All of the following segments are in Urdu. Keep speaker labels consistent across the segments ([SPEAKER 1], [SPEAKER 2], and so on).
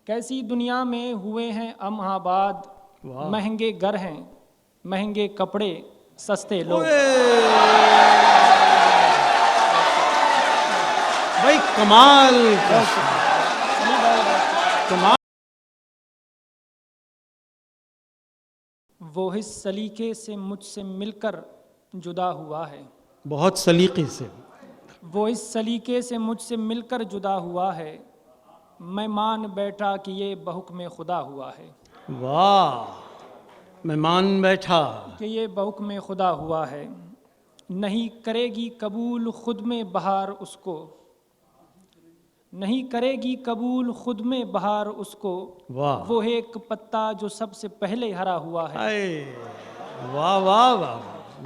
[SPEAKER 1] کیسی دنیا میں ہوئے ہیں ہم آباد،
[SPEAKER 2] واہ
[SPEAKER 1] مہنگے گھر ہیں، مہنگے کپڑے، سستے لوگ۔
[SPEAKER 2] بھائی کمال کا کمال۔
[SPEAKER 1] وہ اس سلیقے سے مجھ سے مل کر جدا ہوا ہے،
[SPEAKER 2] بہت سلیقے سے۔
[SPEAKER 1] وہ اس سلیقے سے مجھ سے مل کر جدا ہوا ہے، میں مان بیٹھا کہ یہ بحکم خدا ہوا ہے،
[SPEAKER 2] واہ، میں مان بیٹھا
[SPEAKER 1] کہ یہ بحکم خدا ہوا ہے۔ نہیں کرے گی قبول خود میں بہار اس کو، نہیں کرے گی قبول خود میں بہار اس کو،
[SPEAKER 2] واہ
[SPEAKER 1] وہ ایک پتا جو سب سے پہلے ہرا ہوا ہے۔
[SPEAKER 2] اے واہ واہ واہ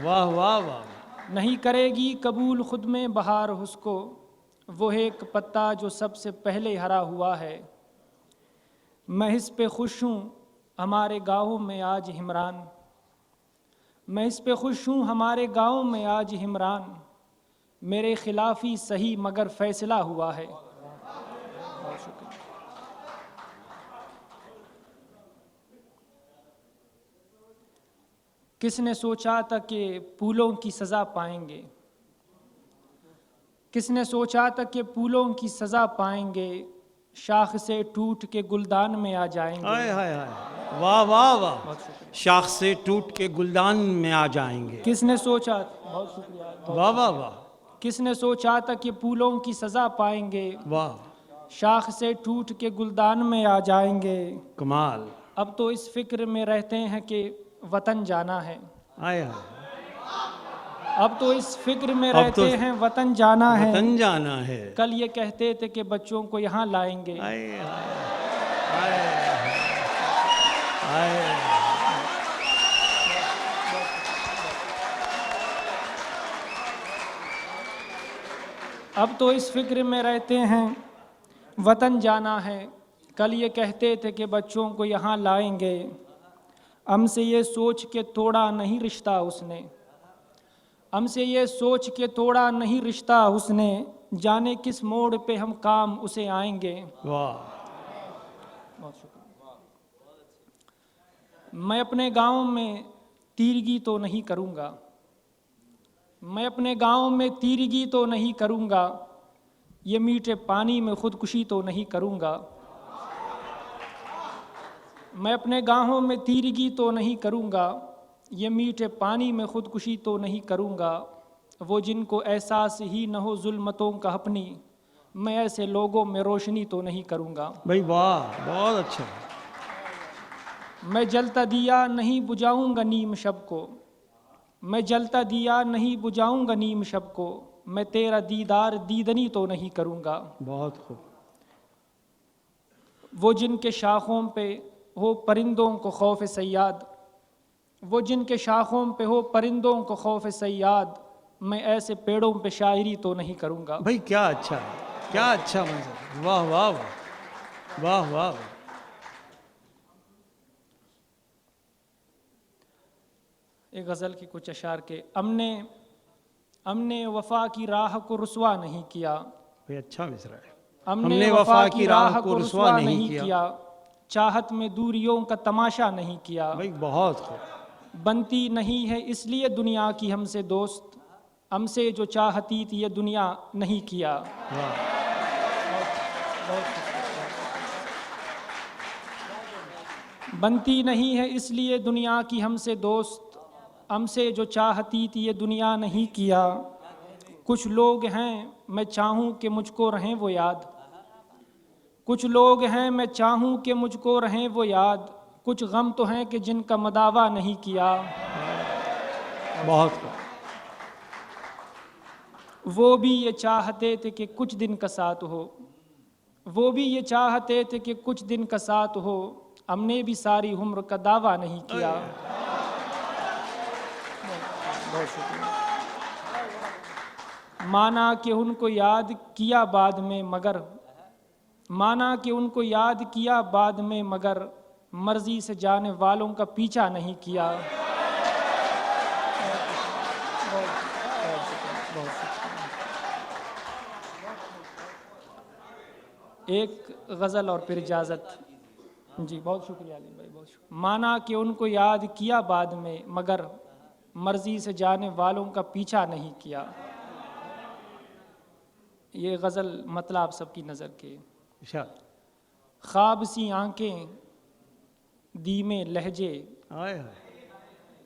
[SPEAKER 2] واہ واہ واہ۔
[SPEAKER 1] نہیں کرے گی قبول خود میں بہار اس کو، وہ ایک پتا جو سب سے پہلے ہرا ہوا ہے۔ میں اس پہ خوش ہوں ہمارے گاؤں میں آج حمران، میں اس پہ خوش ہوں ہمارے گاؤں میں آج حمران، میرے خلافی صحیح مگر فیصلہ ہوا ہے۔ بہت شکریہ۔ کس نے سوچا تھا کہ پھولوں کی سزا پائیں گے، کس نے سوچا تھا کہ پھولوں کی سزا پائیں گے، شاخ سے ٹوٹ کے گلدان میں آ جائیں گے۔
[SPEAKER 2] ہائے ہائے ہائے، واہ واہ واہ، شاخ سے ٹوٹ کے گلدان میں آ جائیں گے۔
[SPEAKER 1] کس نے سوچا، بہت شکریہ،
[SPEAKER 2] واہ واہ واہ
[SPEAKER 1] کس نے سوچا تھا کہ پھولوں کی سزا پائیں گے،
[SPEAKER 2] واہ،
[SPEAKER 1] شاخ سے ٹوٹ کے گلدان میں آ جائیں گے۔
[SPEAKER 2] کمال۔
[SPEAKER 1] اب تو اس فکر میں رہتے ہیں کہ وطن جانا ہے،
[SPEAKER 2] آئے ہائے،
[SPEAKER 1] اب تو اس فکر میں
[SPEAKER 2] اب تو
[SPEAKER 1] رہتے ہیں وطن جانا ہے،
[SPEAKER 2] وطن جانا ہے۔
[SPEAKER 1] کل یہ کہتے تھے کہ بچوں کو یہاں لائیں گے۔
[SPEAKER 2] آئے ہائے آئے آئے۔
[SPEAKER 1] اب تو اس فکر میں رہتے ہیں وطن جانا ہے، کل یہ کہتے تھے کہ بچوں کو یہاں لائیں گے، ہم سے یہ سوچ کے توڑا نہیں رشتہ اس نے، ہم سے یہ سوچ کے توڑا نہیں رشتہ اس نے، جانے کس موڑ پہ ہم کام اسے آئیں گے۔
[SPEAKER 2] واہ،
[SPEAKER 1] بہت شکریہ۔ میں اپنے گاؤں میں تیرگی تو نہیں کروں گا، میں اپنے گاؤں میں تیرگی تو نہیں کروں گا، یہ میٹھے پانی میں خودکشی تو نہیں کروں گا، میں اپنے گاؤں میں تیرگی تو نہیں کروں گا، یہ میٹھے پانی میں خودکشی تو نہیں کروں گا، وہ جن کو احساس ہی نہ ہو ظلمتوں کا اپنی، میں ایسے لوگوں میں روشنی تو نہیں کروں گا۔
[SPEAKER 2] بھائی واہ، بہت اچھا۔
[SPEAKER 1] میں جلتا دیا نہیں بجھاؤں گا نیم شب کو، میں جلتا دیا نہیں بجھاؤں گا نیم شب کو، میں تیرا دیدار دیدنی تو نہیں کروں گا۔
[SPEAKER 2] بہت خوب۔
[SPEAKER 1] وہ جن کے شاخوں پہ ہو پرندوں کو خوف صیاد، وہ جن کے شاخوں پہ ہو پرندوں کو خوف صیاد، میں ایسے پیڑوں پہ شاعری تو نہیں کروں گا۔
[SPEAKER 2] بھائی کیا اچھا ہے، کیا اچھا منظر، واہ واہ واہ واہ واہ۔
[SPEAKER 1] ایک غزل کی کچھ اشعار کے، ہم نے وفا کی راہ کو رسوا نہیں کیا،
[SPEAKER 2] بھائی اچھا مصرع ہے۔
[SPEAKER 1] ہم نے وفا کی راہ کو رسوا نہیں کیا، چاہت میں دوریوں کا تماشا نہیں کیا،
[SPEAKER 2] بھائی بہت خوب۔
[SPEAKER 1] بنتی نہیں ہے اس لیے دنیا کی ہم سے دوست، ہم سے جو چاہتی تھی یہ دنیا نہیں کیا۔ بنتی نہیں ہے اس لیے دنیا کی ہم سے دوست، ہم سے جو چاہتی تھی یہ دنیا نہیں کیا، کچھ لوگ ہیں میں چاہوں کہ مجھ کو رہیں وہ یاد، کچھ لوگ ہیں میں چاہوں کہ مجھ کو رہیں وہ یاد، کچھ غم تو ہیں کہ جن کا مداوا نہیں کیا۔
[SPEAKER 2] بہت خوب۔
[SPEAKER 1] وہ بھی یہ چاہتے تھے کہ کچھ دن کا ساتھ ہو، وہ بھی یہ چاہتے تھے کہ کچھ دن کا ساتھ ہو، ہم نے بھی ساری عمر کا دعویٰ نہیں کیا۔ بہت شکریہ۔ مانا کہ ان کو یاد کیا بعد میں مگر، مانا کہ ان کو یاد کیا بعد میں مگر، مرضی سے جانے والوں کا پیچھا نہیں کیا۔ ایک غزل اور پھر اجازت۔ جی بہت شکریہ علی بھائی، بہت شکریہ. مانا کہ ان کو یاد کیا بعد میں، مگر مرضی سے جانے والوں کا پیچھا نہیں کیا. یہ غزل مطلب آپ سب کی نظر کے. خواب سی آنکھیں دھیمے لہجے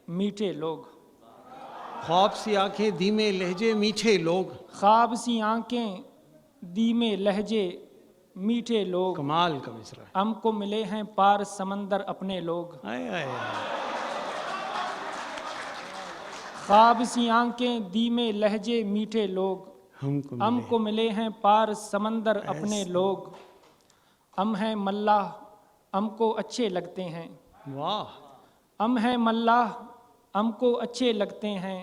[SPEAKER 1] میٹھے لوگ.
[SPEAKER 2] خواب سی آنکھیں دھیمے لہجے میٹھے لوگ.
[SPEAKER 1] خواب سی آنکھیں دھیمے لہجے میٹھے لوگ.
[SPEAKER 2] کمال کا مصرع.
[SPEAKER 1] ہم کو ملے ہیں پار سمندر اپنے لوگ. خواب سی آنکھیں دھیمے لہجے میٹھے لوگ. ہم کو ملے ہیں پار سمندر اپنے لوگ. ہم ہیں ملاح ہم کو اچھے لگتے ہیں.
[SPEAKER 2] واہ.
[SPEAKER 1] ہم ہیں ملاح ہم کو اچھے لگتے ہیں.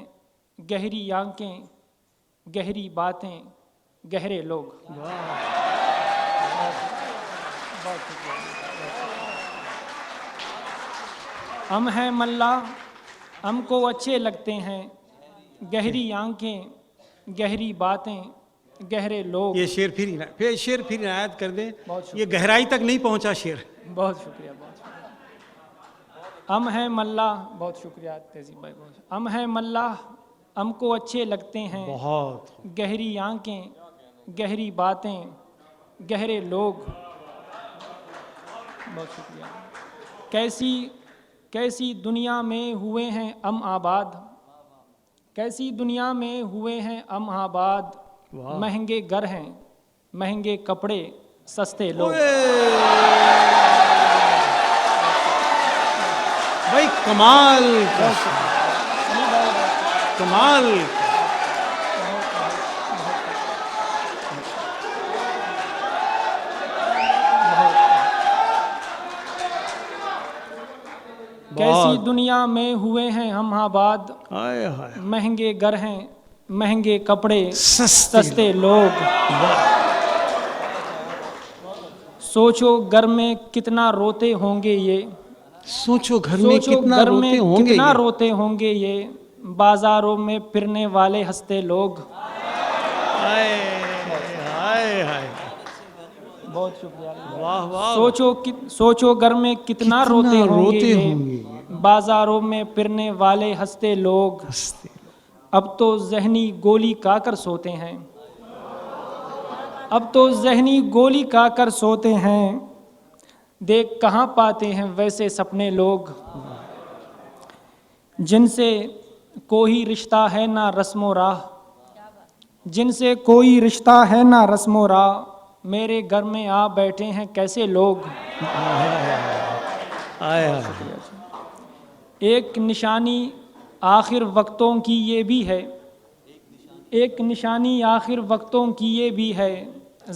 [SPEAKER 1] گہری آنکھیں گہری باتیں گہرے لوگ. ہم ہیں ملاح ہم کو اچھے لگتے ہیں. گہری آنکھیں گہری باتیں گہرے لوگ.
[SPEAKER 2] یہ شعر پھر عنایت کر دیں. یہ گہرائی تک نہیں پہنچا شعر.
[SPEAKER 1] بہت شکریہ بہت شکریہ. ہم ہیں ملاح. بہت شکریہ تہذیب بھائی. ہم ہیں ملاح ہم کو اچھے لگتے ہیں.
[SPEAKER 2] بہت.
[SPEAKER 1] گہری آنکھیں گہری باتیں گہرے لوگ. بہت شکریہ. کیسی دنیا میں ہوئے ہیں ہم آباد. کیسی دنیا میں ہوئے ہیں ہم آباد. مہنگے گھر ہیں مہنگے کپڑے سستے لوگ.
[SPEAKER 2] بھائی کمال کمال.
[SPEAKER 1] کیسی دنیا میں ہوئے ہیں ہم آباد. مہنگے گھر ہیں مہنگے کپڑے سستے لوگ. سوچو گھر میں کتنا روتے ہوں گے یہ.
[SPEAKER 2] سوچو گھر میں کتنا
[SPEAKER 1] روتے ہوں گے یہ. بازاروں میں پھرنے والے ہنستے لوگ. بہت شکریہ. سوچو گھر میں کتنا روتے ہوں گے یہ. بازاروں میں پھرنے والے ہنستے لوگ. اب تو ذہنی گولی کھا کر سوتے ہیں. اب تو ذہنی گولی کھا کر سوتے ہیں. دیکھ کہاں پاتے ہیں ویسے سپنے لوگ. جن سے کوئی رشتہ ہے نہ رسم و راہ. جن سے کوئی رشتہ ہے نہ رسم و راہ. میرے گھر میں آ بیٹھے ہیں کیسے لوگ. ایک نشانی آخر وقتوں کی یہ بھی ہے. ایک نشانی آخر وقتوں کی یہ بھی ہے.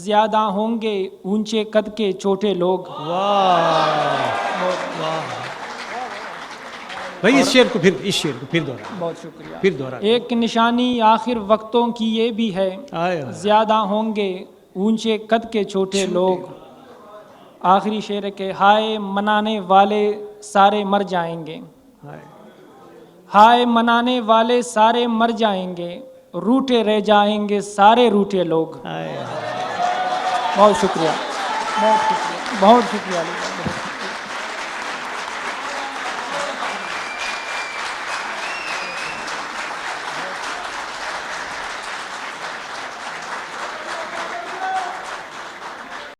[SPEAKER 1] زیادہ ہوں گے اونچے قد کے چھوٹے لوگ.
[SPEAKER 2] بھائی اس شعر کو پھر دوہرا.
[SPEAKER 1] بہت شکریہ.
[SPEAKER 2] پھر دوہرا.
[SPEAKER 1] ایک نشانی آخر وقتوں کی یہ بھی ہے. زیادہ ہوں گے اونچے قد کے چھوٹے لوگ. آخری شعر کے ہائے منانے والے سارے مر جائیں گے. ہائے منانے والے سارے مر جائیں گے. روٹے رہ جائیں گے سارے روٹے لوگ. بہت شکریہ. بہت شکریہ. بہت شکریہ.